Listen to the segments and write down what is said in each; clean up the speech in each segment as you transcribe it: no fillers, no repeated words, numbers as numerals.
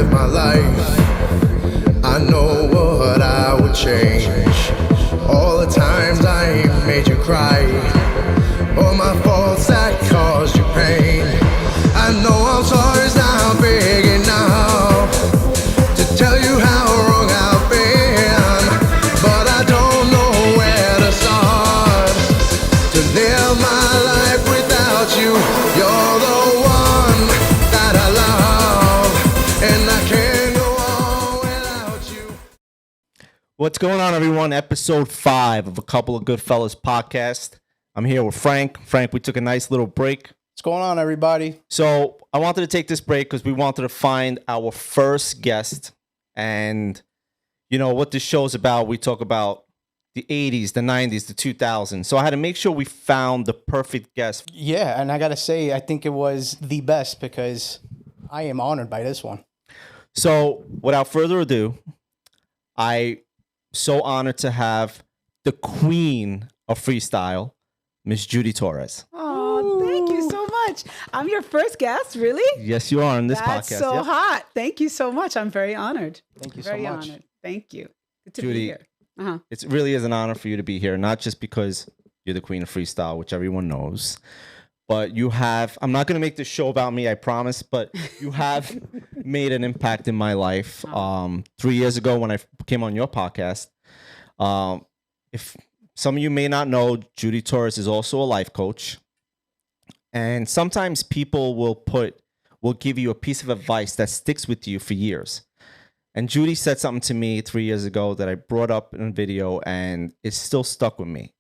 live my life, I know what I would change. All the times I made you cry, all my faults that caused you pain. I know I'm sorry, it's not big enough to tell you how wrong I've been, but I don't know where to start to live my life without you. You're the one that I love, and I can't go on without you. What's going on, everyone? Episode 5 of A Couple of Good Fellas podcast. I'm here with Frank. Frank, we took a nice little break. What's going on, everybody? So I wanted to take this break because we wanted to find our first guest. And you know what this show's about. We talk about the 80s, the 90s, the 2000s. So I had to make sure we found the perfect guest. Yeah, and I gotta say, I think it was the best because I am honored by this one. So without further ado, I'm so honored to have the queen of freestyle, Miss Judy Torres. Oh, thank you so much. I'm your first guest, really? Yes, you are on this That's podcast. so Yep. hot. Thank you so much. I'm very honored. Thank you so Very much. honored. Thank you. Good to Judy, be here. Uh-huh. It really is an honor for you to be here, not just because you're the queen of freestyle, which everyone knows, but you have, I'm not going to make this show about me, I promise, but you have made an impact in my life. 3 years ago when I came on your podcast, if some of you may not know, Judy Torres is also a life coach. And sometimes people will give you a piece of advice that sticks with you for years. And Judy said something to me 3 years ago that I brought up in a video, and it's still stuck with me.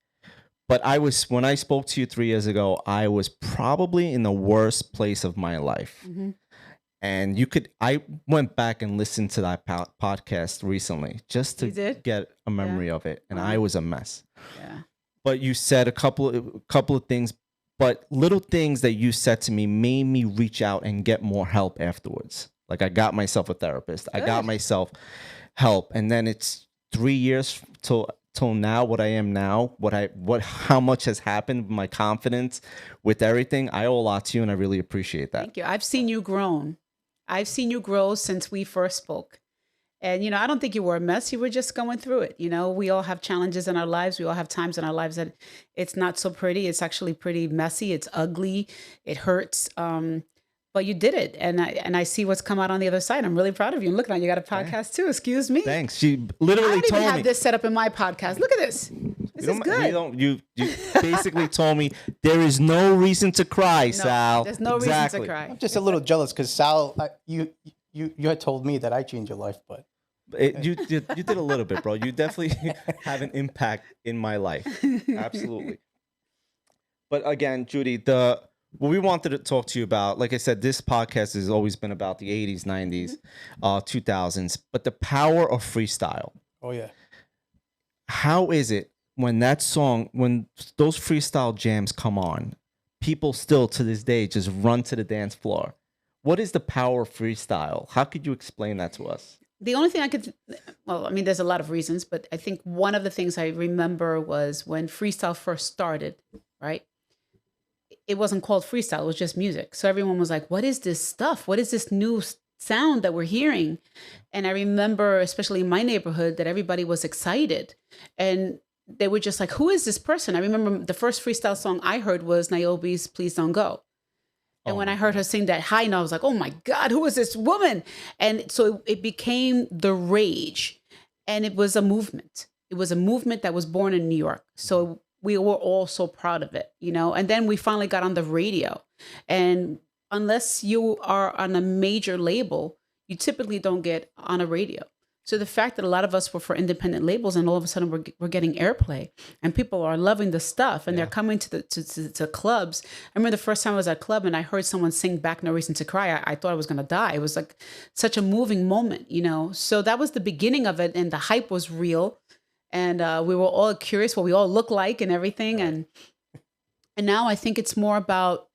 But when I spoke to you 3 years ago, I was probably in the worst place of my life. Mm-hmm. And I went back and listened to that podcast recently just to get a memory of it. And I was a mess. Yeah. But you said a couple of things, but little things that you said to me made me reach out and get more help afterwards. Like I got myself a therapist. Good. I got myself help. And then it's 3 years till now, what I am now, how much has happened with my confidence, with everything. I owe a lot to you, and I really appreciate that. Thank you. I've seen you grown. I've seen you grow since we first spoke. And, I don't think you were a mess. You were just going through it. We all have challenges in our lives. We all have times in our lives that it's not so pretty. It's actually pretty messy. It's ugly. It hurts. But you did it. And I see what's come out on the other side. I'm really proud of you. And look now, you got a podcast too. Excuse me. Thanks. She literally I don't told even have me. this set up in my podcast. Look at this. This is good. You basically told me there is no reason to cry, No, Sal. there's no reason to cry. I'm just a little jealous because Sal, you had told me that I changed your life, but You did a little bit, bro. You definitely have an impact in my life. Absolutely. But again, Judy, what we wanted to talk to you about, like I said, this podcast has always been about the 80s, 90s, 2000s, but the power of freestyle. oh yeah. How is it when when those freestyle jams come on, people still to this day just run to the dance floor? What is the power of freestyle? How could you explain that to us? The only thing there's a lot of reasons, but I think one of the things I remember was when freestyle first started, right? It wasn't called freestyle, it was just music. So everyone was like, what is this stuff? What is this new sound that we're hearing? And I remember, especially in my neighborhood, that everybody was excited. And they were just like, who is this person? I remember the first freestyle song I heard was Niobe's Please Don't Go. And when I heard her sing that high note, I was like, oh my God, who is this woman? And so it became the rage. And it was a movement. It was a movement that was born in New York. So we were all so proud of it, And then we finally got on the radio. And unless you are on a major label, you typically don't get on a radio. So the fact that a lot of us were for independent labels and all of a sudden we're getting airplay and people are loving the stuff and they're coming to clubs. I remember the first time I was at a club and I heard someone sing Back No Reason to Cry. I thought I was going to die. It was like such a moving moment, So that was the beginning of it. And the hype was real. And we were all curious what we all look like and everything. Right. And now I think it's more about,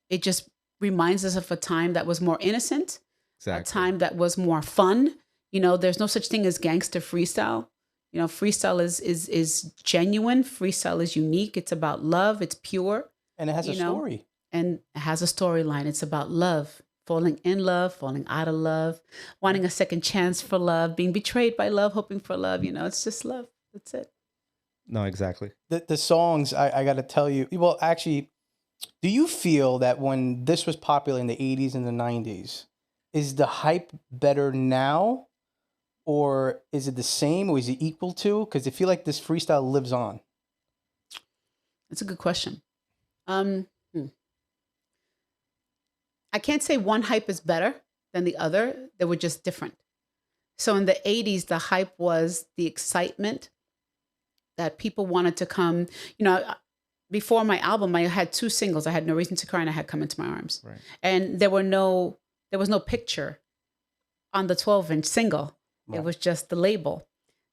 it just reminds us of a time that was more innocent, a time that was more fun. There's no such thing as gangster freestyle. Freestyle is genuine. Freestyle is unique. It's about love. It's pure. And it has a story. And it has a storyline. It's about love. falling in love, falling out of love, wanting a second chance for love, being betrayed by love, hoping for love. It's just love. That's it. No, exactly. The songs, I got to tell you, well, actually, do you feel that when this was popular in the 80s and the 90s, is the hype better now? Or is it the same, or is it equal to? Because I feel like this freestyle lives on. That's a good question. I can't say one hype is better than the other. They were just different. So in the 80s, the hype was the excitement that people wanted to come. Before my album, I had 2 singles. I had No Reason to Cry and I had Come Into My Arms. Right. And there was no picture on the 12-inch single. Right. It was just the label.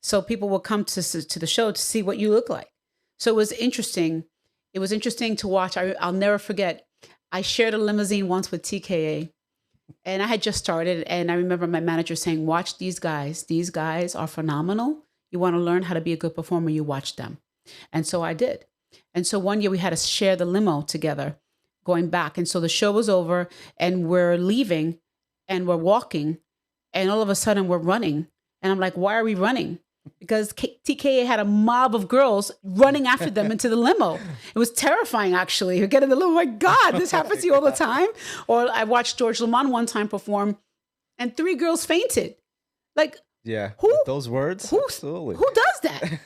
So people would come to the show to see what you look like. So it was interesting. It was interesting to watch. I'll never forget. I shared a limousine once with TKA, and I had just started. And I remember my manager saying, watch these guys. These guys are phenomenal. You want to learn how to be a good performer, you watch them. And so I did. And so one year we had to share the limo together going back. And so the show was over and we're leaving and we're walking and all of a sudden we're running. And I'm like, why are we running? Because TKA had a mob of girls running after them into the limo. It was terrifying, actually. You get in the limo, oh my God, this happens to you all the time. Or I watched George Lamont one time perform and 3 girls fainted. Like, Yeah. Who- With those words? Absolutely. who does that?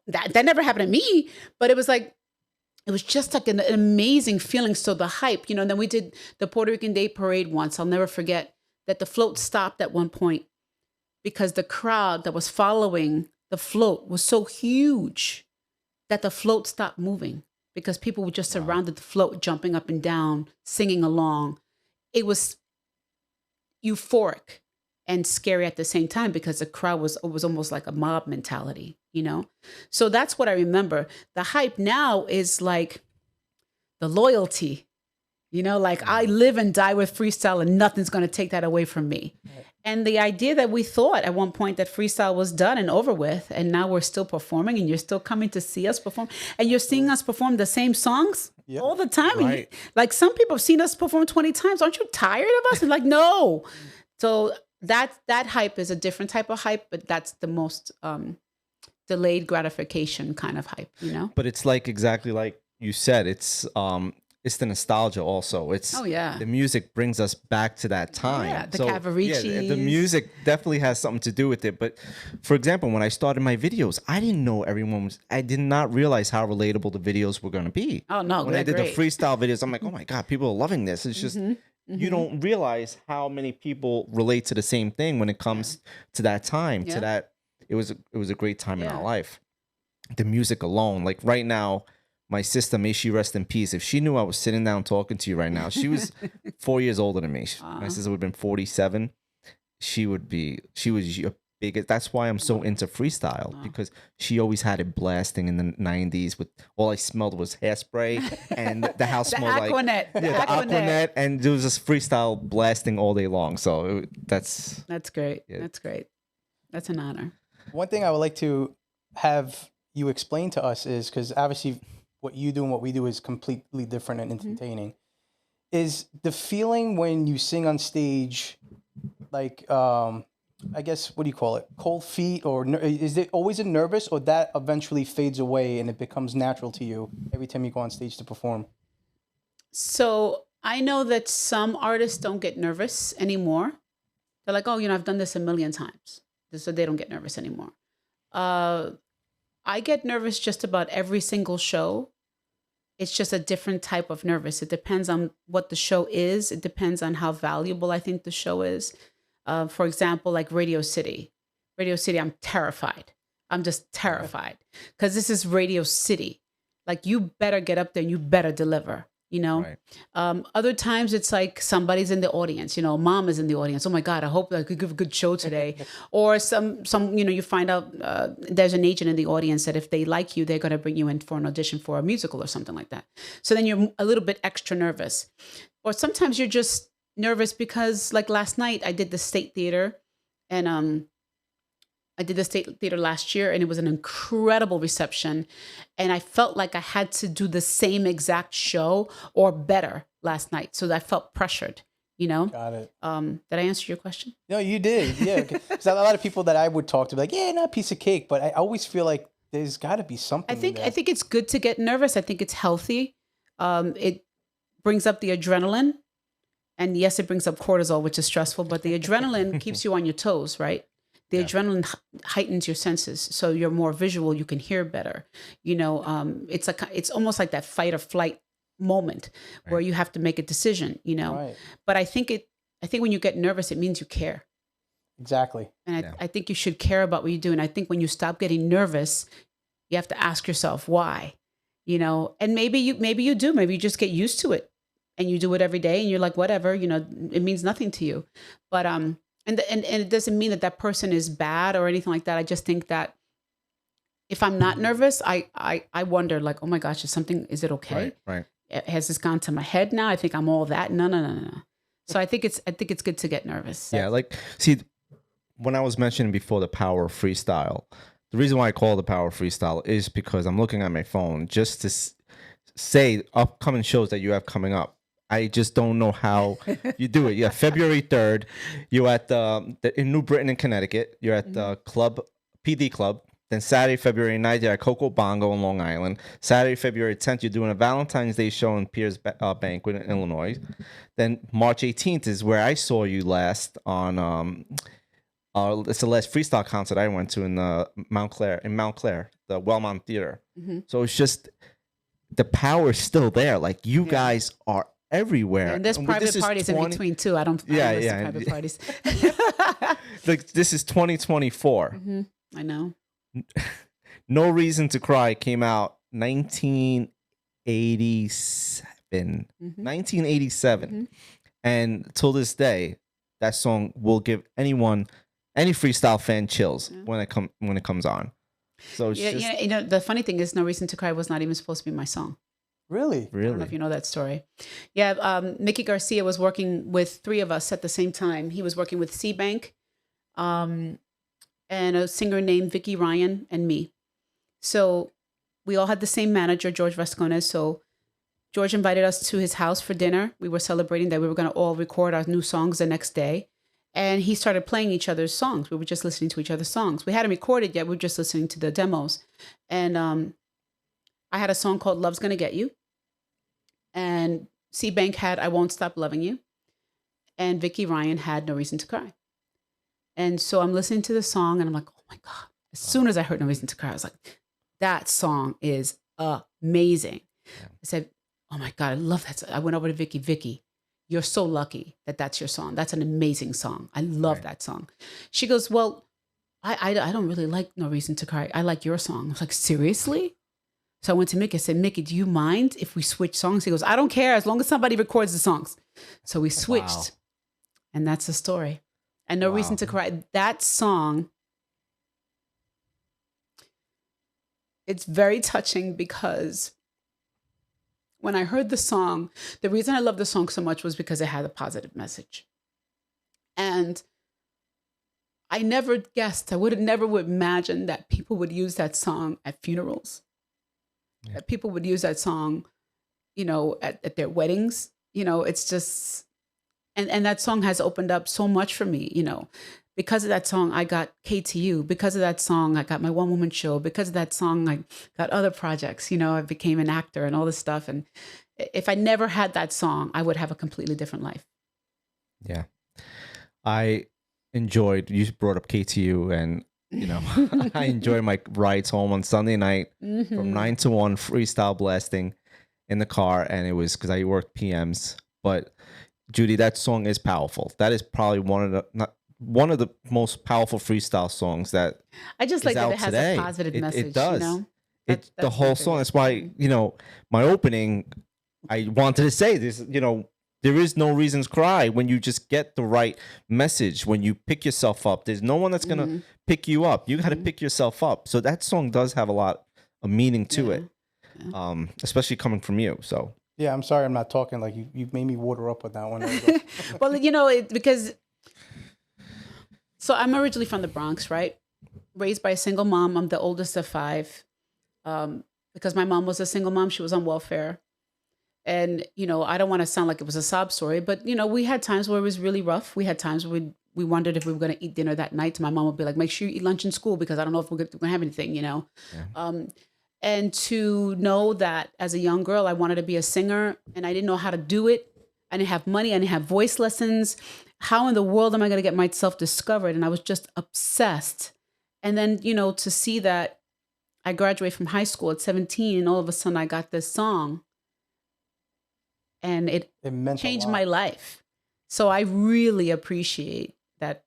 That never happened to me, but it was just like an amazing feeling. So the hype, and then we did the Puerto Rican Day Parade once. I'll never forget that the float stopped at one point because the crowd that was following the float was so huge that the float stopped moving because people were just surrounded the float, jumping up and down, singing along. It was euphoric and scary at the same time because the crowd was almost like a mob mentality, So that's what I remember. The hype now is like the loyalty, I live and die with freestyle and nothing's going to take that away from me. Right. And the idea that we thought at one point that freestyle was done and over with, and now we're still performing and you're still coming to see us perform and you're seeing us perform the same songs all the time. Right. Like some people have seen us perform 20 times. Aren't you tired of us? And like, no. So that hype is a different type of hype, but that's the most delayed gratification kind of hype, But it's like exactly like you said. It's the nostalgia also. The music brings us back to that time. Yeah, the Cavaricis. Yeah, the music definitely has something to do with it. But for example, when I started my videos, I didn't know I did not realize how relatable the videos were going to be. Oh, no, when I did the freestyle videos, I'm like, oh my God, people are loving this. It's just, you don't realize how many people relate to the same thing when it comes to that time, to that. It was a great time in our life. The music alone, like right now, my sister, may she rest in peace. If she knew I was sitting down talking to you right now, she was 4 years older than me. My sister would have been 47. She was your biggest. That's why I'm so into freestyle because she always had it blasting in the 90s. With all I smelled was hairspray, and the house smelled Aquanet, like the Aquanet, and there was just freestyle blasting all day long. So that's great. Yeah. That's great. That's an honor. One thing I would like to have you explain to us is, because obviously what you do and what we do is completely different and entertaining, is the feeling when you sing on stage, like, I guess, what do you call it? Cold feet, or is it always a nervous, or that eventually fades away and it becomes natural to you every time you go on stage to perform? So I know that some artists don't get nervous anymore. They're like, oh, I've done this a million times. So they don't get nervous anymore. I get nervous just about every single show. It's just a different type of nervous. It depends on what the show is. It depends on how valuable I think the show is. For example, like Radio City. Radio City, I'm terrified. I'm just terrified because this is Radio City. Like, you better get up there and you better deliver. Right. Other times it's like somebody's in the audience, mom is in the audience. Oh my God, I hope I could give a good show today. Or some, you find out there's an agent in the audience that if they like you, they're going to bring you in for an audition for a musical or something like that. So then you're a little bit extra nervous. Or sometimes you're just nervous because, like last night, I did the State Theater, and I did the State Theater last year, and it was an incredible reception. And I felt like I had to do the same exact show or better last night. So I felt pressured, You know, Got it. did I answer your question? No, you did. Yeah. Because a lot of people that I would talk to be like, yeah, not a piece of cake. But I always feel like there's got to be something. I think it's good to get nervous. I think it's healthy. It brings up the adrenaline, and yes, it brings up cortisol, which is stressful. But the adrenaline keeps you on your toes, right? The adrenaline heightens your senses, so you're more visual. You can hear better. You know, it's almost like that fight or flight moment where you have to make a decision. You know, Right. but I think when you get nervous, it means you care. Exactly. And I think you should care about what you do. And I think when you stop getting nervous, you have to ask yourself why, you know, and maybe you do, maybe you just get used to it and you do it every day and you're like, whatever, you know, it means nothing to you. But, and it doesn't mean that person is bad or anything like that. I just think that if I'm not nervous, I wonder like, oh my gosh, is it okay? Right. Has this gone to my head now? I think I'm all that. No. So I think it's good to get nervous. Yeah. Like, see, when I was mentioning before the power of freestyle, the reason why I call it the power of freestyle is because I'm looking at my phone just to say upcoming shows that you have coming up. I just don't know how you do it. Yeah, February 3rd, you're at in New Britain in Connecticut. You're at the PD Club. Then Saturday, February 9th, you're at Coco Bongo in Long Island. Saturday, February 10th, you're doing a Valentine's Day show in Piers Banquet in Illinois. Then March 18th is where I saw you last on... it's the last freestyle concert I went to in Mount Clair, the Wellmont Theater. So it's just the power is still there. Like you guys are everywhere. And there's private parties in between too. I don't listen to private parties. Like this is 2024. I know. No Reason to Cry came out 1987. 1987. And till this day, that song will give any freestyle fan chills when it comes on. So it's just, you know, the funny thing is, No Reason to Cry was not even supposed to be my song. Really? I don't know if you know that story. Yeah, Mickey Garcia was working with three of us at the same time. He was working with C-Bank, and a singer named Vicky Ryan and me. So we all had the same manager, George Vascones. So George invited us to his house for dinner. We were celebrating that we were going to all record our new songs the next day. And he started playing each other's songs. We were just listening to each other's songs. We hadn't recorded yet. We were just listening to the demos. And I had a song called Love's Gonna Get You. And C-Bank had I Won't Stop Loving You. And Vicky Ryan had No Reason to Cry. And so I'm listening to the song and I'm like, oh my God. As soon as I heard No Reason to Cry, I was like, that song is amazing. I said, oh my God, I love that song. I went over to Vicky, you're so lucky that that's your song. That's an amazing song. I love that song. She goes, well, I don't really like No Reason to Cry. I like your song. I was like, seriously? So I went to Mickey. I said, Mickey, do you mind if we switch songs? He goes, I don't care as long as somebody records the songs. So we switched. And that's the story. And No Reason to Cry. That song, it's very touching because when I heard the song, the reason I loved the song so much was because it had a positive message. And I never guessed, I would imagine that people would use that song at funerals. Yeah. That people would use that song, you know, at their weddings. You know, it's just, and that song has opened up so much for me, you know. Because of that song, I got KTU. Because of that song, I got my one-woman show. Because of that song, I got other projects. You know, I became an actor and all this stuff. And if I never had that song, I would have a completely different life. Yeah. I enjoyed, you brought up KTU and, you know, I enjoy my rides home on Sunday night from 9 to 1, freestyle blasting in the car. And it was because I worked PMs. But Judy, that song is powerful. That is probably one of the most powerful freestyle songs that I just like that it has today. a positive message. It does. You know? The whole song. That's why, you know, my opening, I wanted to say this, you know, there is no reason to cry when you just get the right message, when you pick yourself up. There's no one that's going to pick you up. You got to pick yourself up. So that song does have a lot of meaning to it, especially coming from you. So. Yeah, I'm sorry I'm not talking. Like, you made me water up with that one. Well, you know, because... So I'm originally from the Bronx, right? Raised by a single mom. I'm the oldest of 5. Because my mom was a single mom. She was on welfare. And, I don't want to sound like it was a sob story, but, we had times where it was really rough. We had times where we wondered if we were going to eat dinner that night. My mom would be like, make sure you eat lunch in school because I don't know if we're going to have anything, And to know that as a young girl, I wanted to be a singer and I didn't know how to do it. I didn't have money. I didn't have voice lessons. How in the world am I going to get myself discovered? And I was just obsessed. And then, to see that I graduated from high school at 17 and all of a sudden I got this song and it meant changed my life. So I really appreciate that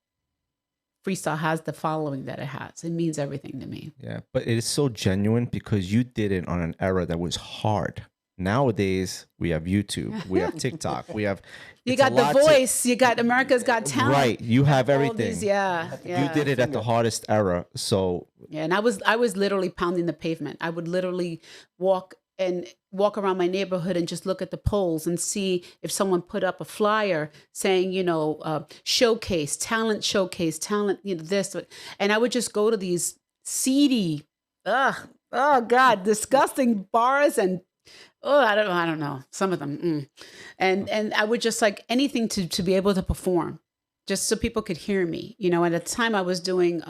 freestyle has the following that it has. It means everything to me. Yeah, but it is so genuine because you did it on an era that was hard. Nowadays, we have YouTube, we have TikTok, we have... You got The Voice, you got America's Got Talent. Right, you have everything. These, yeah. You did it at the hardest era, so... Yeah, and I was literally pounding the pavement. I would literally walk around my neighborhood and just look at the polls and see if someone put up a flyer saying, showcase, talent, this. And I would just go to these seedy, oh God, disgusting bars and, I don't know, some of them. And I would just like anything to be able to perform, just so people could hear me, And at the time I was doing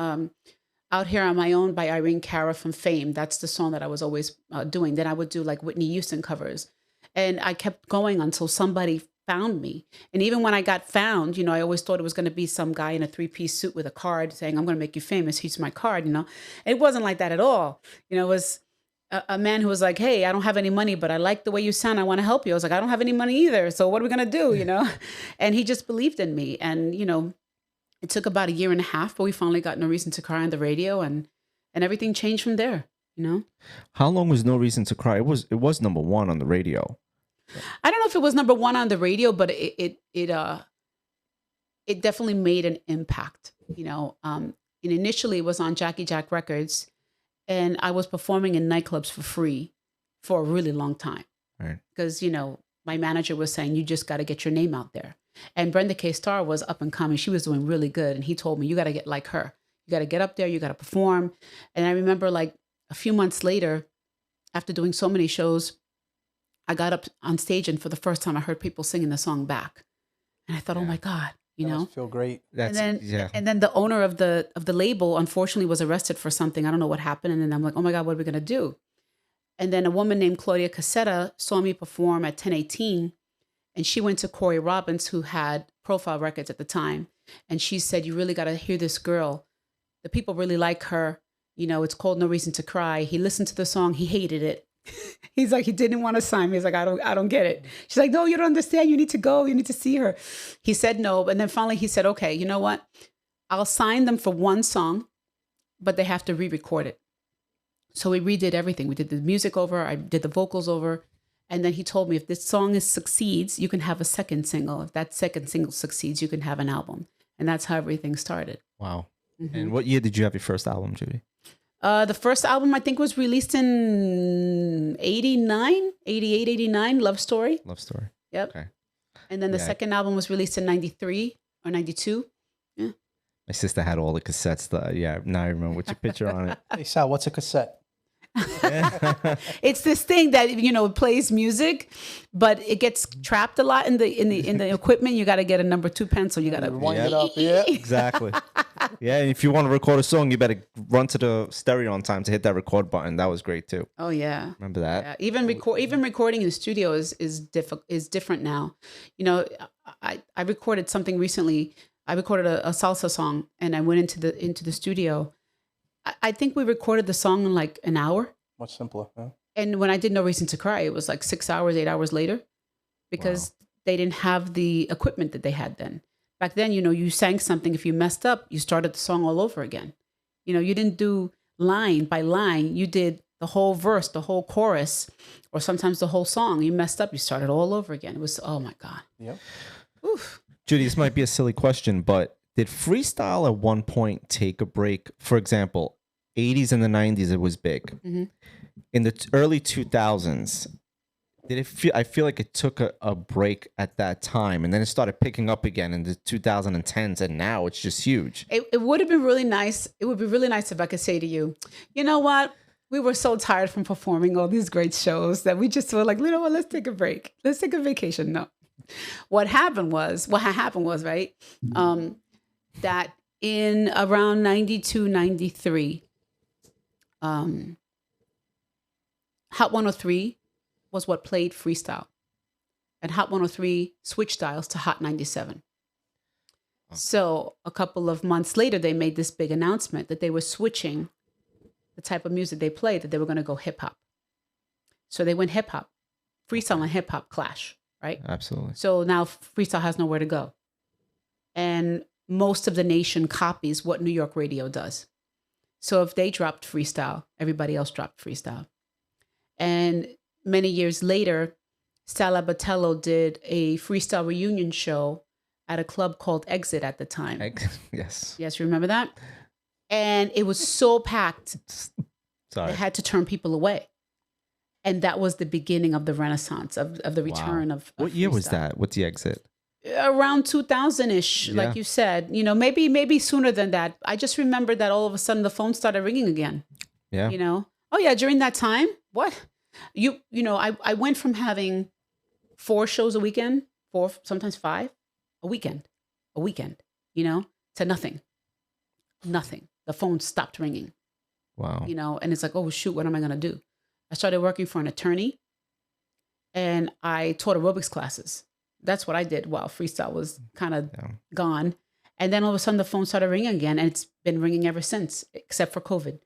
Out Here on My Own by Irene Cara from Fame. That's the song that I was always doing. Then I would do like Whitney Houston covers. And I kept going until somebody found me. And even when I got found, I always thought it was going to be some guy in a 3-piece suit with a card saying, I'm going to make you famous. Here's my card, It wasn't like that at all. It was a man who was like, hey, I don't have any money, but I like the way you sound. I want to help you. I was like, I don't have any money either. So what are we going to do, And he just believed in me. And, it took about 1.5 years, but we finally got No Reason to Cry on the radio, and everything changed from there. How long was No Reason to Cry? It was number one on the radio. I don't know if it was number one on the radio, but it definitely made an impact. And initially it was on Jackie Jack Records, and I was performing in nightclubs for free for a really long time. Right. Because my manager was saying you just got to get your name out there. And Brenda K. Starr was up and coming. She was doing really good. And he told me, you got to get like her. You got to get up there. You got to perform. And I remember like a few months later, after doing so many shows, I got up on stage and for the first time I heard people singing the song back. And I thought, oh my God, That must feel great. And then the owner of the label unfortunately was arrested for something. I don't know what happened. And then I'm like, oh my God, what are we going to do? And then a woman named Claudia Cassetta saw me perform at 1018. And she went to Corey Robbins, who had Profile Records at the time. And she said, you really got to hear this girl. The people really like her. It's called No Reason to Cry. He listened to the song. He hated it. He's like, he didn't want to sign me. He's like, I don't get it. She's like, no, you don't understand. You need to go. You need to see her. He said no. And then finally he said, okay, you know what? I'll sign them for one song, but they have to re-record it. So we redid everything. We did the music over. I did the vocals over. And then he told me, if this song succeeds, you can have a second single. If that second single succeeds, you can have an album. And that's how everything started. Wow. And what year did you have your first album, Judy? The first album, I think, was released in 88, 89, Love Story. Love Story. Yep. Okay. And then the second album was released in 93 or 92. Yeah. My sister had all the cassettes. Now I remember what's your picture on it. Hey, Sal, what's a cassette? It's this thing that plays music, but it gets trapped a lot in the equipment. You got to get a number 2 pencil. You got to wind it up. Yeah, exactly. Yeah, and if you want to record a song, you better run to the stereo on time to hit that record button. That was great too. Oh yeah, remember that? Yeah. Even recording in the studio is different now. I recorded something recently. I recorded a salsa song, and I went into the studio. I think we recorded the song in like an hour. Much simpler. Huh? And when I did No Reason to Cry, it was like 6 hours, 8 hours later, because they didn't have the equipment that they had then. Back then, you sang something. If you messed up, you started the song all over again. You didn't do line by line. You did the whole verse, the whole chorus, or sometimes the whole song. You messed up, you started all over again. It was, oh my God. Yep. Oof. Judy, this might be a silly question, but did freestyle at one point take a break? For example, 80s and the 90s, it was big. Mm-hmm. In the early 2000s, I feel like it took a break at that time, and then it started picking up again in the 2010s, and now it's just huge. It would have been really nice. It would be really nice if I could say to you, you know what? we were so tired from performing all these great shows that we just were like, you know what, let's take a break. Let's take a vacation. No. What had happened was, right, that in around 92, 93, Hot 103 was what played Freestyle. And Hot 103 switched dials to Hot 97. So a couple of months later, they made this big announcement that they were switching the type of music they played, that they were going to go hip hop. So they went hip hop. Freestyle and hip hop clash, right? Absolutely. So now freestyle has nowhere to go. And most of the nation copies what New York radio does. So if they dropped freestyle, everybody else dropped freestyle. And many years later, Sal Abatello did a freestyle reunion show at a club called Exit at the time. Yes. Yes, you remember that? And it was so packed, Sorry. they had to turn people away. And that was the beginning of the renaissance, of the return of What year was freestyle. that? What's the Exit? Around 2000-ish, Yeah. like you said. You know, maybe sooner than that. I just remember that all of a sudden the phone started ringing again. Yeah. You know? Oh yeah, during that time? What? You know, I went from having 4 shows a weekend, 4, sometimes 5, a weekend, you know, to nothing. The phone stopped ringing, Wow. you know, and it's like, oh shoot, what am I going to do? I started working for an attorney and I taught aerobics classes. That's what I did while freestyle was kind of gone. And then all of a sudden the phone started ringing again, and it's been ringing ever since, except for COVID.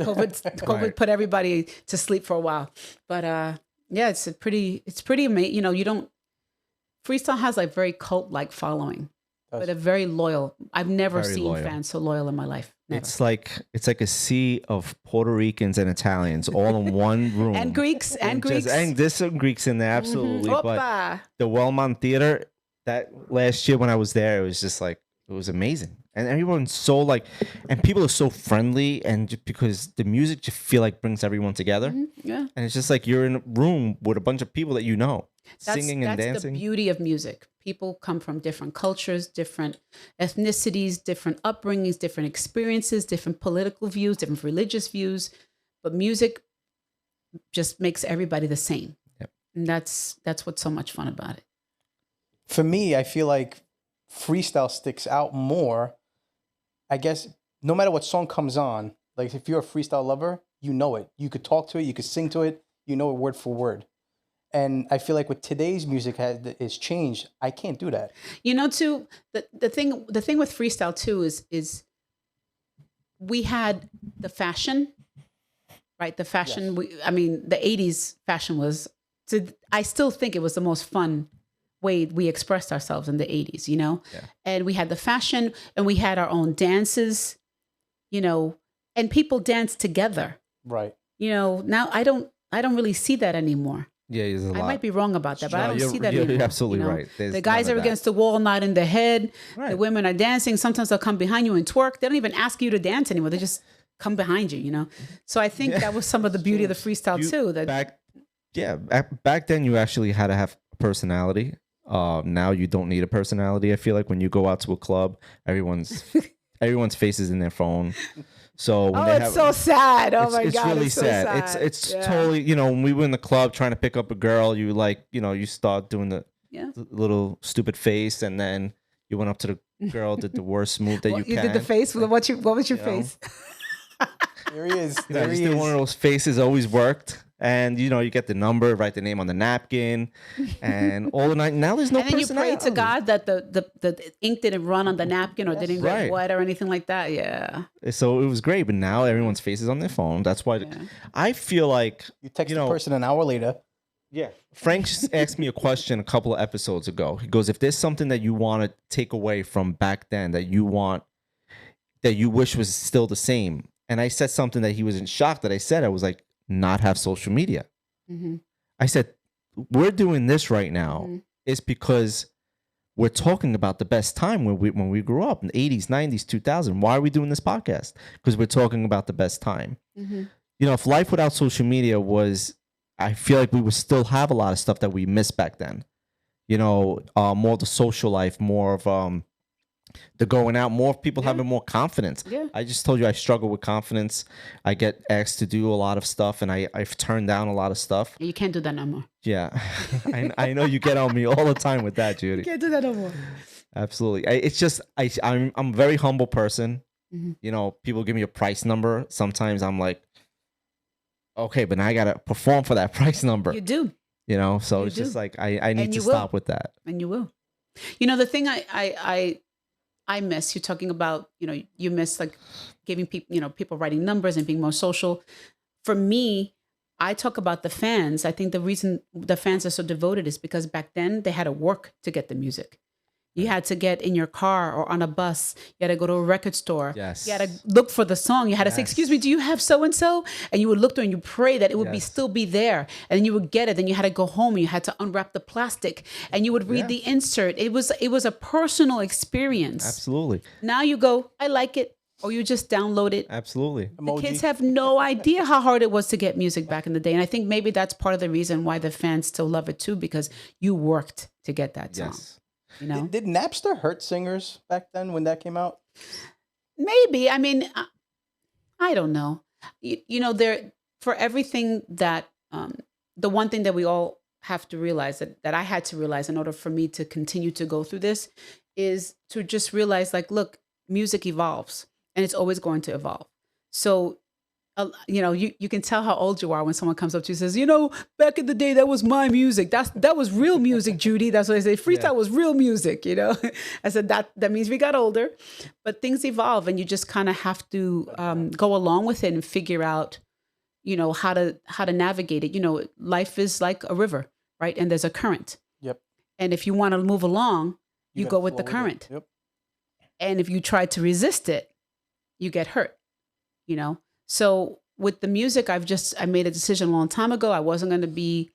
COVID Right. put everybody to sleep for a while. But yeah, it's pretty amazing. You know, freestyle has like very cult-like following, but a very loyal. I've never Very seen loyal. fans so loyal in my life. Never. It's like a sea of Puerto Ricans and Italians all in one room. And Greeks, and Just- Greeks. and there's some Greeks in there, absolutely. But Opa. the Wellmont Theater, that last year when I was there, it was just like, it was amazing. And everyone's so like, and people are so friendly, and just because the music just feel like brings everyone together. Yeah. And it's just like you're in a room with a bunch of people that you know, That's singing and dancing. the beauty of music. People come from different cultures, different ethnicities, different upbringings, different experiences, different political views, different religious views. But music just makes everybody the same. Yep. And that's what's so much fun about it. For me, I feel like freestyle sticks out more. I guess no matter what song comes on, like if you're a freestyle lover, you know it. You could talk to it, you could sing to it, you know it word for word. And I feel like with today's music is changed, I can't do that. You know, too, the thing with freestyle too is we had the fashion, right? The fashion. Yes. I mean, the '80s fashion was. I still think it was the most fun way we expressed ourselves in the '80s. You know, and we had the fashion, and we had our own dances. You know, and people danced together. Right. You know, now I don't really see that anymore. Yeah, there's a lot. I might be wrong about that, but I don't see that you're anymore. absolutely you know? right. There's The guys none are of that. against the wall, nodding their head. Right. The women are dancing. Sometimes they'll come behind you and twerk. They don't even ask you to dance anymore. They just come behind you, you know? So I think that was some of the beauty of the freestyle too. That back then you actually had to have a personality. Now you don't need a personality. I feel like when you go out to a club, everyone's face is in their phone. So when they it's so sad. Oh my it's God, really it's so sad. sad. It's Yeah. totally, you know, when we were in the club trying to pick up a girl, you like, you know, you start doing the little stupid face, and then you went up to the girl, did the worst move that you can. You did the face. What was your face? There he is. You know, There just he did is. one of those faces always worked. And you know, you get the number, write the name on the napkin, and all the night. Now there's no And then you pray personality. to God that the ink didn't run on the napkin or didn't Right. get wet or anything like that. Yeah. So it was great, but now everyone's face is on their phone. That's why I feel like You text you the know, person an hour later. Yeah. Frank just asked me a question a couple of episodes ago. He goes, if there's something that you want to take away from back then that you wish was still the same. And I said something that he was in shock that I said. I was like, not have social media. Mm-hmm. I said, we're doing this right now is because we're talking about the best time when we grew up in the 80s, 90s, 2000. Why are we doing this podcast? Because we're talking about the best time. Mm-hmm. You know, if life without social media was, I feel like we would still have a lot of stuff that we missed back then. You know, more of the social life, more of the going out, more people having more confidence. Yeah. I just told you I struggle with confidence. I get asked to do a lot of stuff, and I've turned down a lot of stuff. You can't do that no more. Yeah, I know you get on me all the time with that, Judy. You can't do that no more. Absolutely. It's just I'm a very humble person. You know, people give me a price number. Sometimes I'm like, okay, but now I gotta perform for that price number. You do. You know, so You it's do. just like I need And to you will. stop with that. And you will. You know, the thing I miss, you're talking about, you know, you miss like giving people, you know, people writing numbers and being more social. For me, I talk about the fans. I think the reason the fans are so devoted is because back then they had to work to get the music. You had to get in your car or on a bus. You had to go to a record store. Yes. You had to look for the song. You had to say, excuse me, do you have so-and-so? And you would look through and you pray that it would be Yes. still be there. And then you would get it. Then you had to go home and you had to unwrap the plastic and you would read the insert. It was a personal experience. Absolutely. Now you go, I like it. Or you just download it. Absolutely. The kids have no idea how hard it was to get music back in the day. And I think maybe that's part of the reason why the fans still love it too, because you worked to get that song. Yes. You know? Did Napster hurt singers back then when that came out? Maybe. I mean, I don't know. You know, there for everything that the one thing that we all have to realize that I had to realize in order for me to continue to go through this is to just realize, like, look, music evolves and it's always going to evolve. So, you know, you can tell how old you are when someone comes up to you and says, you know, back in the day, that was my music. That was real music, Judy. That's what I say. Freestyle was real music, you know. I said that means we got older, but things evolve and you just kind of have to go along with it and figure out, you know, how to navigate it. You know, life is like a river, right? And there's a current. Yep. And if you want to move along, you gotta go with the flow current. Yep. And if you try to resist it, you get hurt, you know? So with the music, I made a decision a long time ago. I wasn't going to be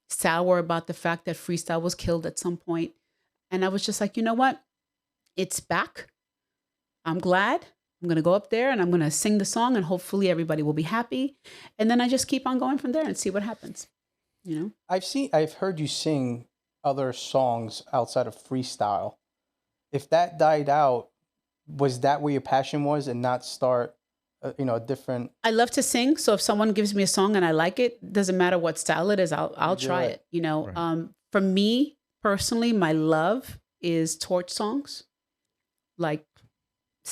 sour about the fact that freestyle was killed at some point. And I was just like, you know what? It's back. I'm glad. I'm going to go up there and I'm going to sing the song and hopefully everybody will be happy. And then I just keep on going from there and see what happens, you know? I've heard you sing other songs outside of freestyle. If that died out, was that where your passion was and not start, you know, a different? I love to sing. So if someone gives me a song and I like it, doesn't matter what style it is, I'll try it, you know? Right. For me personally, my love is torch songs, like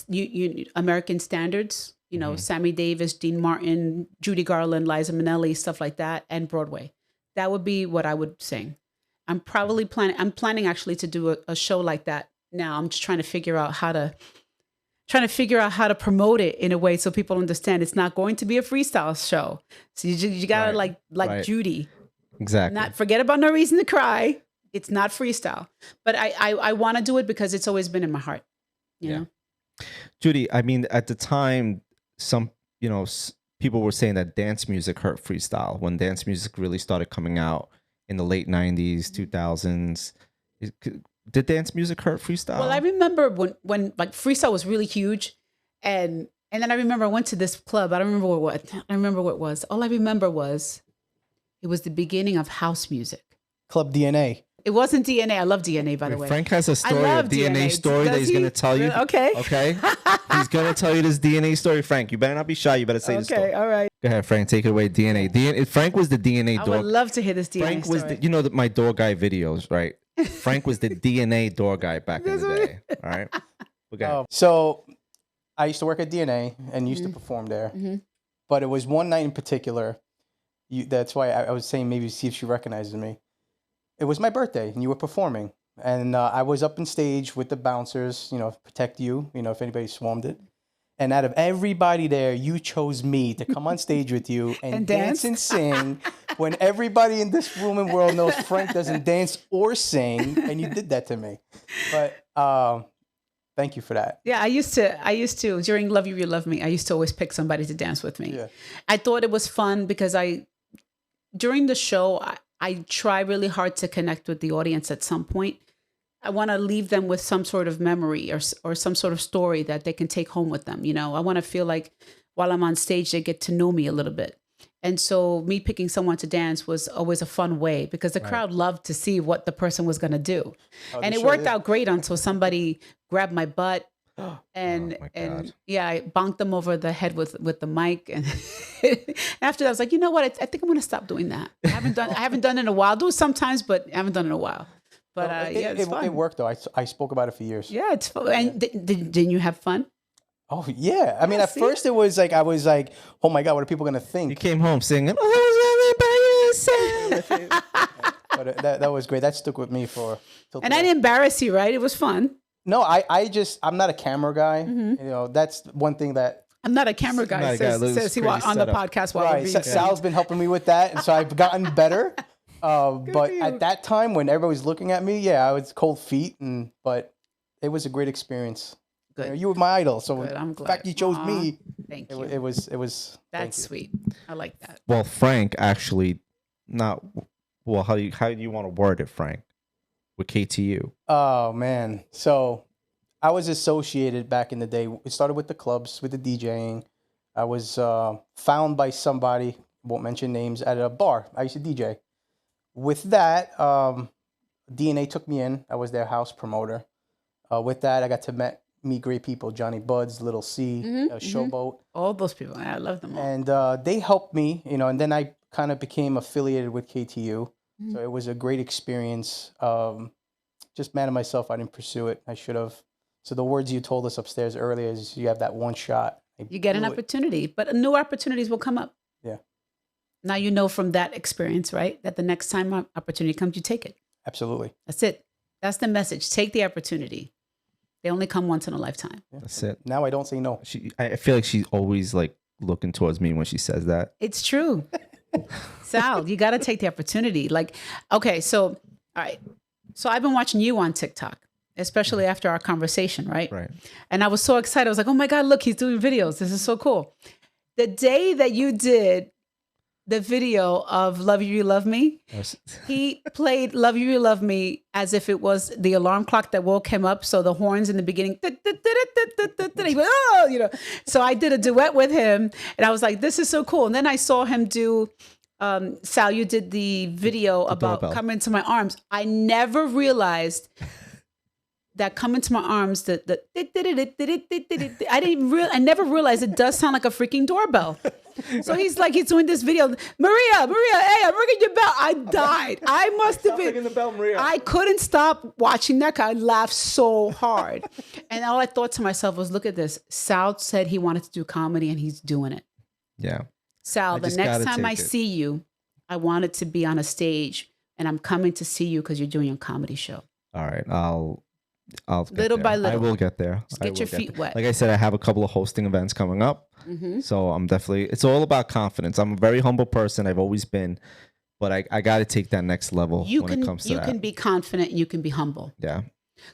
you American standards, you know, Sammy Davis, Dean Martin, Judy Garland, Liza Minnelli, stuff like that, and Broadway. That would be what I would sing. I'm planning actually to do a show like that now. I'm just trying to figure out how to promote it in a way so people understand it's not going to be a freestyle show. So you gotta Right. like Judy, Exactly. not forget about No Reason to Cry. It's not freestyle, but I want to do it because it's always been in my heart. You know. Judy, I mean, at the time, some, you know, people were saying that dance music hurt freestyle when dance music really started coming out in the late 90s, 2000s. Did dance music hurt freestyle? Well, I remember when like freestyle was really huge, and then I remember I went to this club. I don't remember what I remember what it was. All I remember was it was the beginning of house music. Club DNA. It wasn't DNA. I love DNA, by the way. Frank has a story, a love DNA story that Does he's he? going to tell you. Okay. Okay. He's going to tell you this DNA story, Frank. You better not be shy. You better say the story. Okay. All right. Go ahead, Frank. Take it away. DNA. Frank was the DNA I dog. would love to hear this DNA Frank story. was my door guy videos, right? Frank was the DNA door guy back in the day. All right. Okay. So I used to work at DNA and used to perform there. But it was one night in particular. That's why I was saying maybe see if she recognizes me. It was my birthday and you were performing. And I was up on stage with the bouncers, you know, protect you, you know, if anybody swarmed it. And out of everybody there, you chose me to come on stage with you and dance and sing when everybody in this room and world knows Frank doesn't dance or sing. And you did that to me. But thank you for that. Yeah, I used to during Love You, You Love Me, I used to always pick somebody to dance with me. Yeah. I thought it was fun because during the show, I try really hard to connect with the audience at some point. I want to leave them with some sort of memory or some sort of story that they can take home with them. You know, I want to feel like while I'm on stage, they get to know me a little bit. And so me picking someone to dance was always a fun way because the crowd loved to see what the person was going to do. And it worked out great until somebody grabbed my butt and Oh my and God. yeah, I bonked them over the head with the mic. And after that, I was like, you know what? I think I'm going to stop doing that. I haven't done it in a while. I do it sometimes, but I haven't done it in a while. But yeah, it's fun. It worked though. I spoke about it for years. Yeah, it's fun. And didn't you have fun? Oh yeah. I mean, at see? first it was like I was like, oh my God, what are people gonna You think? came home singing, "Oh, that was by yourself." But that was great. That stuck with me for. Till And I today. didn't embarrass you, right? It was fun. No, I'm not a camera guy. You know, that's one thing that. I'm not a camera guy, Not a guy. Looks says he crazy on the setup. podcast while we're Right, being Sal's been helping me with that, and so I've gotten better. But at that time, when everybody was looking at me, yeah, I was cold feet, but it was a great experience. Good. You know, you were my idol, so Good, I'm the glad. fact you chose Aw, me, Thank you. it was. thank That's you. sweet. I like that. Well, Frank actually, not well. How do you want to word it, Frank? With KTU. Oh man, so I was associated back in the day. It started with the clubs, with the DJing. I was found by somebody, won't mention names, at a bar. I used to DJ. With that, DNA took me in. I was their house promoter. With that, I got to meet great people: Johnny Buds, Little C, Showboat, All those people, I love them all. and they helped me. You know, and then I kind of became affiliated with KTU. So it was a great experience. Just mad at myself, I didn't pursue it. I should have. So the words you told us upstairs earlier is you have that one shot. You get an blew it. opportunity, but new opportunities will come up. Yeah, Now you know from that experience, right? That the next time an opportunity comes, you take it. absolutely. That's it. That's the message. Take the opportunity. They only come once in a lifetime. That's it. Now I don't say no. I feel like she's always like looking towards me when she says that. It's true. Sal, you got to take the opportunity. Like, okay, so, all right. So I've been watching you on TikTok, especially after our conversation, right? Right. And I was so excited. I was like, oh my God, look, he's doing videos. This is so cool. The day that you did the video of Love You, You Love Me, he played Love You, You Love Me as if it was the alarm clock that woke him up. So the horns in the beginning, he went, oh, you know. So I did a duet with him and I was like, this is so cool. And then I saw him do, Sal, you did the video about doorbell. Come Into My Arms. I never realized that Come Into My Arms, I never realized it does sound like a freaking doorbell. So he's doing this video. Maria, hey, I'm ringing your bell. I died. I must have been. the bell, Maria. I couldn't stop watching that guy laugh so hard. And all I thought to myself was, look at this. Sal said he wanted to do comedy and he's doing it. Yeah. Sal, I the just next gotta time I take it. see you, I want it to be on a stage and I'm coming to see you because you're doing a comedy show. All right. I'll get Little there. by little. I will get there. Just I get will your feet there. wet. Like I said, I have a couple of hosting events coming up. Mm-hmm. So I'm definitely, it's all about confidence. I'm a very humble person. I've always been, but I got to take that next level when it comes to You that. can be confident and you can be humble. Yeah,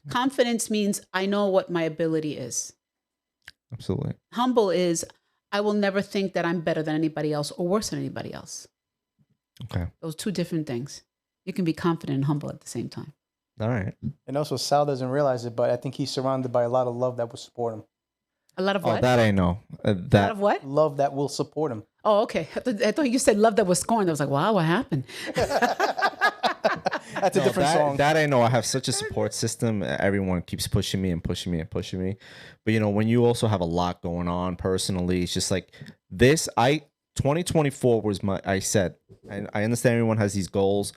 Confidence means I know what my ability is. absolutely. Humble is I will never think that I'm better than anybody else or worse than anybody else. Okay. Those two different things. You can be confident and humble at the same time. All right. And also, Sal doesn't realize it, but I think he's surrounded by a lot of love that will support him. A lot of Oh, what? that I know. A lot That of what? Love that will support him. Oh, okay. I thought you said love that was scorned. I was like, wow, what happened? That's a no, different song. that I know. I have such a support system. Everyone keeps pushing me and pushing me and pushing me. But you know, when you also have a lot going on personally, it's just like this. 2024 was I said, I understand everyone has these goals,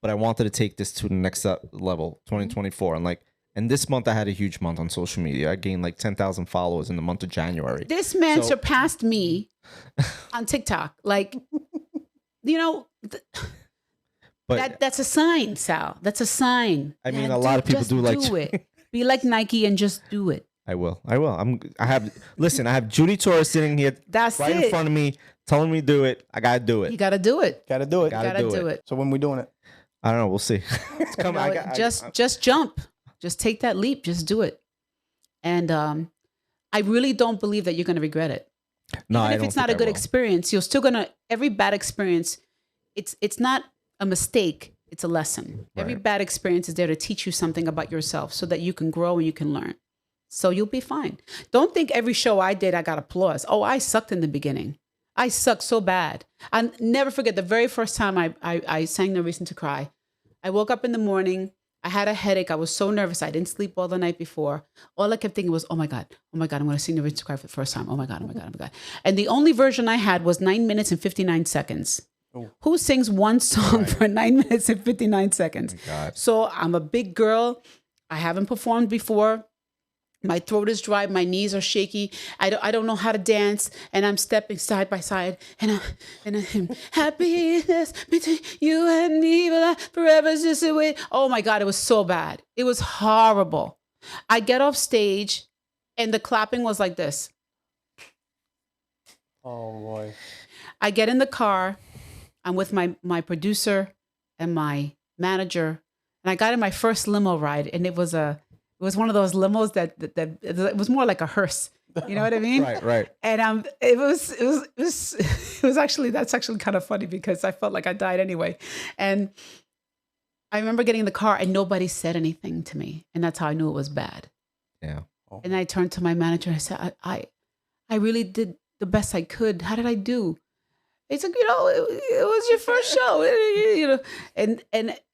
but I wanted to take this to the next level, 2024. And this month I had a huge month on social media. I gained like 10,000 followers in the month of January. This man So- surpassed me on TikTok. Like, you know, But that's a sign, Sal. That's a sign. I mean, Yeah, a lot of people just do like do it. Be like Nike and just do it. I will. Listen, I have Judy Torres sitting here That's right in it. front of me telling me to do it. I got to do You it. got to do it. Gotta do it. Gotta Gotta do do it. it. So when we doing it? I don't know. We'll see. It's coming. No, just jump. Just take that leap. Just do it. And I really don't believe that you're going to regret it. no, Even I if don't it's not a think I good will. experience, you're still gonna. Every bad experience, it's not a mistake. It's a lesson. Every Right. bad experience is there to teach you something about yourself, so that you can grow and you can learn. So you'll be fine. Don't think every show I did I got applause. Oh, I sucked in the beginning. I sucked so bad. I never forget the very first time I sang No Reason to Cry. I woke up in the morning. I had a headache. I was so nervous. I didn't sleep all the night before. All I kept thinking was, oh my God, I'm going to sing No Reason to Cry for the first time. Oh my God, oh my God, oh my God. And the only version I had was 9 minutes and 59 seconds. Oh. Who sings one song for 9 minutes and 59 seconds? God. So I'm a big girl. I haven't performed before. My throat is dry. My knees are shaky. I don't know how to dance. And I'm stepping side by side. And I'm happiness between you and me. But forever's just a way. Oh my God, it was so bad. It was horrible. I get off stage and the clapping was like this. Oh boy. I get in the car. I'm with my producer and my manager. And I got in my first limo ride. And it was one of those limos that it was more like a hearse. You know what I mean? Right. And it was actually, that's actually kind of funny because I felt like I died anyway. And I remember getting in the car and nobody said anything to me. And that's how I knew it was bad. Yeah. And I turned to my manager and I said, I really did the best I could. How did I do? It's like, it was your first show, and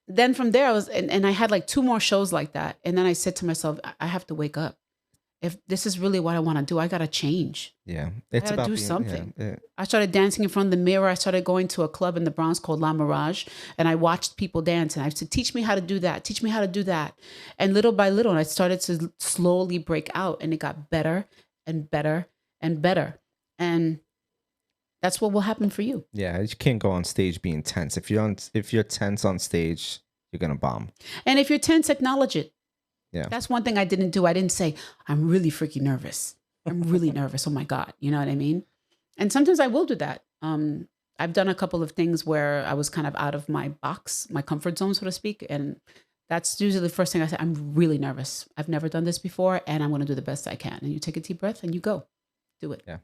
then from there and I had like 2 more shows like that. And then I said to myself, I have to wake up. If this is really what I want to do, I got to change. Yeah. I got to do something. Yeah. I started dancing in front of the mirror. I started going to a club in the Bronx called La Mirage, and I watched people dance. And I said, teach me how to do that. Teach me how to do that. And little by little, I started to slowly break out, and it got better and better and better. And that's what will happen for you. Yeah, you can't go on stage being tense. If you're tense on stage, you're gonna bomb. And if you're tense, acknowledge it. Yeah. That's one thing I didn't do. I didn't say, I'm really freaking nervous. I'm really nervous. Oh my God. You know what I mean? And sometimes I will do that. I've done a couple of things where I was kind of out of my box, my comfort zone, so to speak. And that's usually the first thing I say. I'm really nervous. I've never done this before, and I'm going to do the best I can. And you take a deep breath and you go. Do it. Yeah.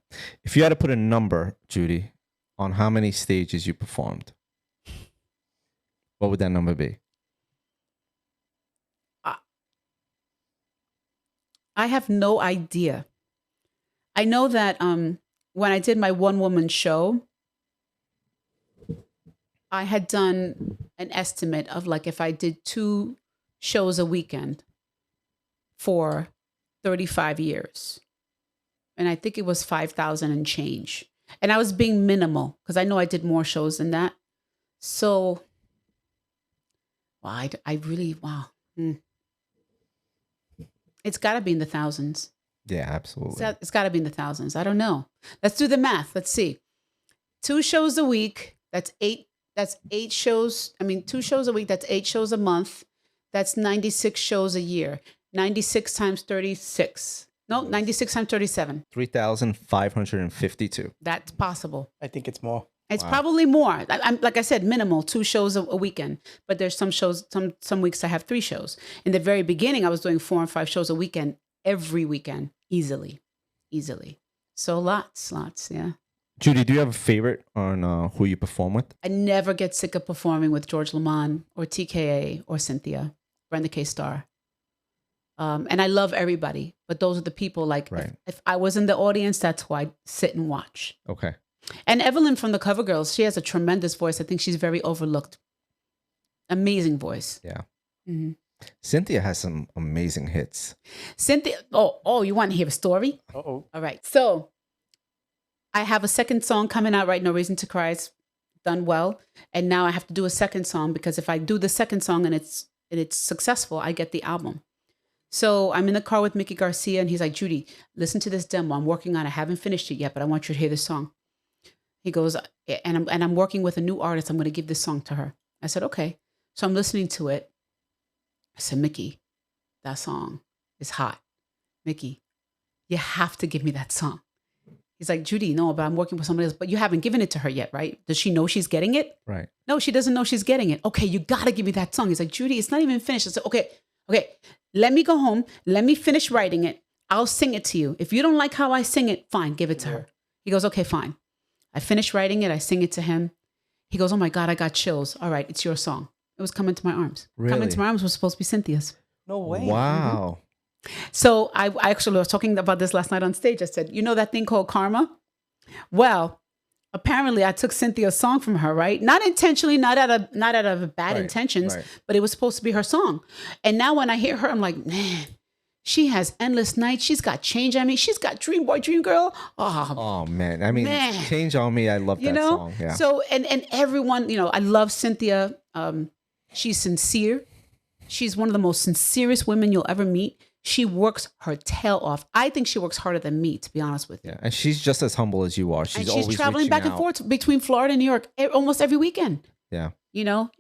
If you had to put a number, Judy, on how many stages you performed, what would that number be? I have no idea. I know that when I did my one-woman show, I had done an estimate of like if I did 2 shows a weekend for 35 years. And I think it was 5,000 and change. And I was being minimal because I know I did more shows than that. So, wow, I really, wow. It's got to be in the thousands. Yeah, absolutely. It's got to be in the thousands. I don't know. Let's do the math. Let's see. 2 shows a week. That's 8. That's 8 shows. 2 shows a week. That's 8 shows a month. That's 96 shows a year. 96 times 36. No, 96 times 37. 3,552. That's possible. I think it's more. It's probably more. I'm like I said, minimal 2 shows a weekend. But there's some shows, some weeks I have 3 shows. In the very beginning, I was doing 4 and 5 shows a weekend, every weekend, easily. So lots, yeah. Judy, do you have a favorite on who you perform with? I never get sick of performing with George Lamond or TKA or Cynthia, Brenda K. Starr. And I love everybody, but those are the people like if I was in the audience, that's who I'd sit and watch. Okay. And Evelyn from the CoverGirls, she has a tremendous voice. I think she's very overlooked. Amazing voice. Yeah. Mm-hmm. Cynthia has some amazing hits. Cynthia, oh, you want to hear a story? Uh-oh. All right. So I have a second song coming out, right? No Reason to Cry. It's done well. And now I have to do a second song because if I do the second song and it's successful, I get the album. So I'm in the car with Mickey Garcia and he's like, Judy, listen to this demo. I'm working on it. I haven't finished it yet, but I want you to hear this song. He goes, and I'm working with a new artist. I'm going to give this song to her. I said, okay. So I'm listening to it. I said, Mickey, that song is hot. Mickey, you have to give me that song. He's like, Judy, no, but I'm working with somebody else. But you haven't given it to her yet, right? Does she know she's getting it? Right. No, she doesn't know she's getting it. Okay, you got to give me that song. He's like, Judy, it's not even finished. I said, okay, let me go home. Let me finish writing it. I'll sing it to you. If you don't like how I sing it, fine, give it to her. He goes, okay, fine. I finish writing it. I sing it to him. He goes, oh my God, I got chills. All right, it's your song. It was Come Into My Arms. Really? Come Into My Arms was supposed to be Cynthia's. No way. Wow. So I actually was talking about this last night on stage. I said, you know that thing called karma? Well, apparently I took Cynthia's song from her, right? Not intentionally, not out of bad Right, intentions, right. but it was supposed to be her song. And now when I hear her, I'm like, man, she has Endless Nights. She's got Change on Me. She's got Dream Boy, Dream Girl. Oh, Oh man, I mean, Man. Change on Me. I love you that know? song. Yeah. So, and everyone, I love Cynthia. She's sincere. She's one of the most sincerest women you'll ever meet. She works her tail off. I think she works harder than me, to be honest with you. Yeah, and she's just as humble as you are. And She's she's always traveling reaching back and out. forth between Florida and New York almost every weekend. Yeah.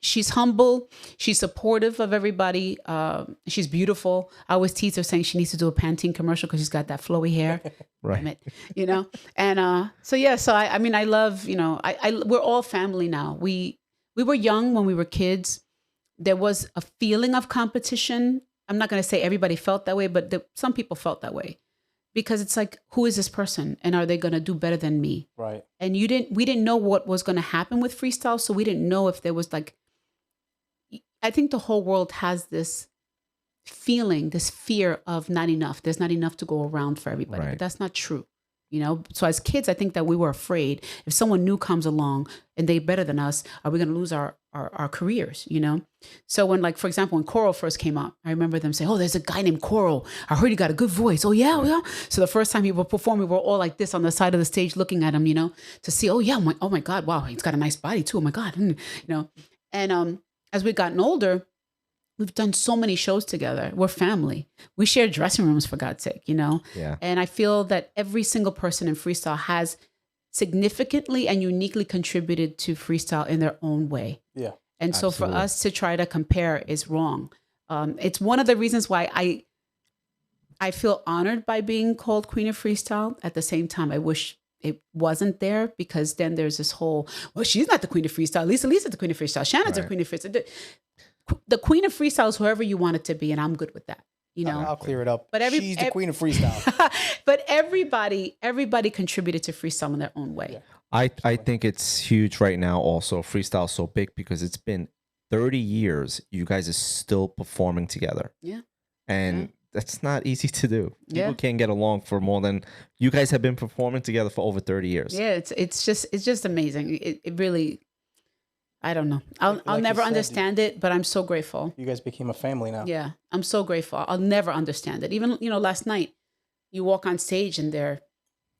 She's humble. She's supportive of everybody. She's beautiful. I always tease her saying she needs to do a Pantene commercial because she's got that flowy hair. Right. Damn it, And so yeah, so I mean, I love, we're all family now. We were young when we were kids. There was a feeling of competition. I'm not going to say everybody felt that way, but some people felt that way because it's like, who is this person? And are they going to do better than me? Right. And we didn't know what was going to happen with freestyle. So we didn't know if there was I think the whole world has this feeling, this fear of not enough. There's not enough to go around for everybody, Right. but that's not true. So as kids, I think that we were afraid if someone new comes along and they're better than us, are we going to lose our careers, So when, for example, when Coral first came out, I remember them saying, oh, there's a guy named Coral. I heard he got a good voice. Oh, yeah, yeah. So the first time he would perform, we were all like this on the side of the stage looking at him, to see, oh, yeah, oh my God, wow, he's got a nice body too. Oh my God, And as we've gotten older, we've done so many shows together. We're family. We share dressing rooms, for God's sake, Yeah. And I feel that every single person in freestyle has significantly and uniquely contributed to freestyle in their own way. Yeah. And so Absolutely. for us to try to compare is wrong. It's one of the reasons why I feel honored by being called Queen of Freestyle. At the same time, I wish it wasn't there because then there's this whole, well, she's not the Queen of Freestyle. Lisa's the Queen of Freestyle. Shannon's the Right. Queen of Freestyle. The Queen of Freestyle is whoever you want it to be, and I'm good with that. I'll clear it up. But She's the queen of freestyle. But everybody contributed to freestyle in their own way. Yeah. I think it's huge right now. Also, freestyle is so big because it's been 30 years. You guys are still performing together. Yeah. And that's not easy to do. People Yeah. can't get along for more than you guys have been performing together for over 30 years. Yeah, it's just amazing. It really, I don't know. I'll Like you never said, understand it, but I'm so grateful. You guys became a family now. Yeah, I'm so grateful. I'll never understand it. Even last night, you walk on stage and they're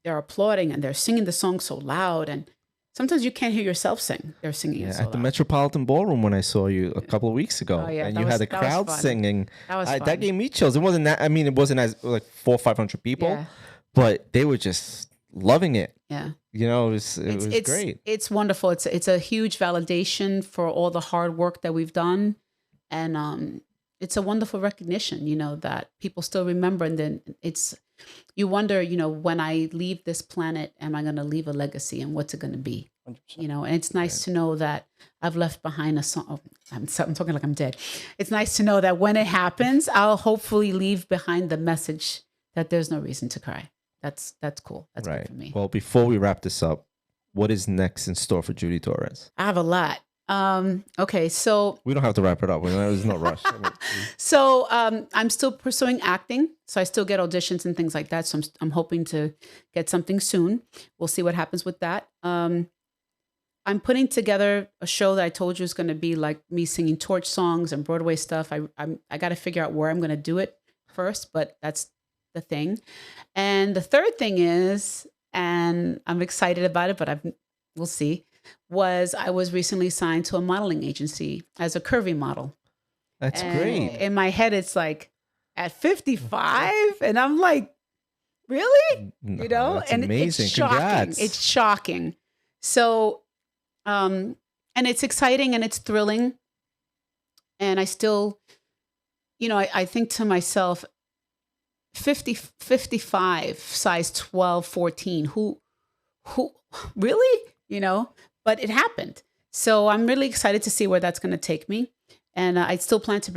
applauding and they're singing the song so loud, and sometimes you can't hear yourself sing. They're singing it Yeah, so at the loud. Metropolitan Ballroom when I saw you a couple of weeks ago, Oh, yeah, and that you was- had the that was crowd fun. singing. That was That fun. gave me chills. It wasn't that. I mean, it wasn't as like 400 or 500 people, Yeah. but they were just loving it. Yeah. It was great. It's wonderful. It's a huge validation for all the hard work that we've done, and it's a wonderful recognition. That people still remember, and then you wonder, when I leave this planet, am I going to leave a legacy, and what's it going to be? 100%. And it's nice to know that I've left behind a song. Oh, I'm talking like I'm dead. It's nice to know that when it happens, I'll hopefully leave behind the message that there's no reason to cry. That's cool. That's good Right. for me. Well, before we wrap this up, what is next in store for Judy Torres? I have a lot. Okay, so We don't have to wrap it up. There's no rush. I'm still pursuing acting, so I still get auditions and things like that. So I'm hoping to get something soon. We'll see what happens with that. I'm putting together a show that I told you is going to be like me singing torch songs and Broadway stuff. I got to figure out where I'm going to do it first, but that's the thing. And the third thing is, and I'm excited about it, but we'll see, I was recently signed to a modeling agency as a curvy model. That's And great. in my head, it's like at 55, and I'm like, really? That's And amazing. it's shocking. Congrats. It's shocking. So, and it's exciting and it's thrilling. And I still, I think to myself, 55, size 12, 14, who really, but it happened. So I'm really excited to see where that's going to take me. And I still plan to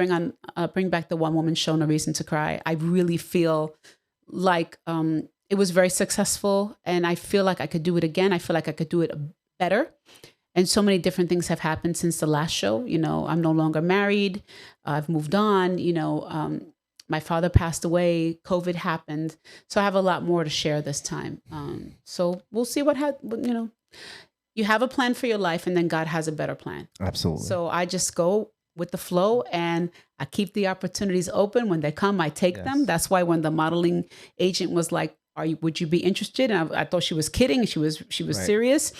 bring back the one woman show, No Reason to Cry. I really feel like it was very successful, and I feel like I could do it again. I feel like I could do it better. And so many different things have happened since the last show. I'm no longer married. I've moved on. My father passed away. COVID happened. So I have a lot more to share this time. So we'll see what happens. you have a plan for your life, and then God has a better plan. Absolutely. So I just go with the flow, and I keep the opportunities open. When they come, I take them. That's why when the modeling agent was like, would you be interested? And I thought she was kidding. She was serious.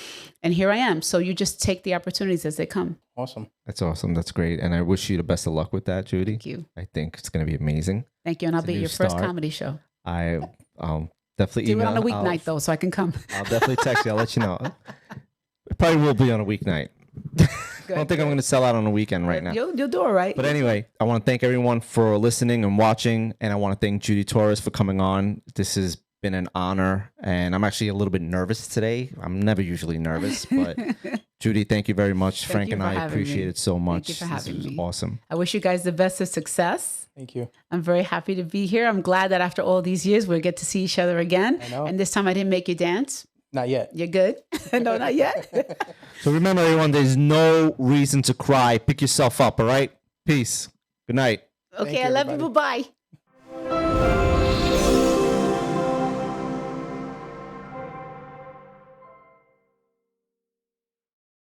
And here I am. So you just take the opportunities as they come. Awesome. That's awesome. That's great. And I wish you the best of luck with that, Judy. Thank you. I think it's going to be amazing. Thank you. And I'll be at your first comedy show. I'll definitely Do email. it on a weeknight though, so I can come. I'll definitely text you. I'll let you know. It probably will be on a weeknight. I don't think I'm going to sell out on a weekend right now. You'll do all right. But anyway, I want to thank everyone for listening and watching. And I want to thank Judy Torres for coming on. This has been an honor. And I'm actually a little bit nervous today. I'm never usually nervous. But Judy, thank you very much. Frank and I appreciate it so much. Thank you for having me. Awesome. I wish you guys the best of success. Thank you. I'm very happy to be here. I'm glad that after all these years, we'll get to see each other again. I know. And this time I didn't make you dance. Not yet. You're good? No, not yet. So remember, everyone, there's no reason to cry. Pick yourself up, all right? Peace. Good night. Okay, I love you. Bye-bye.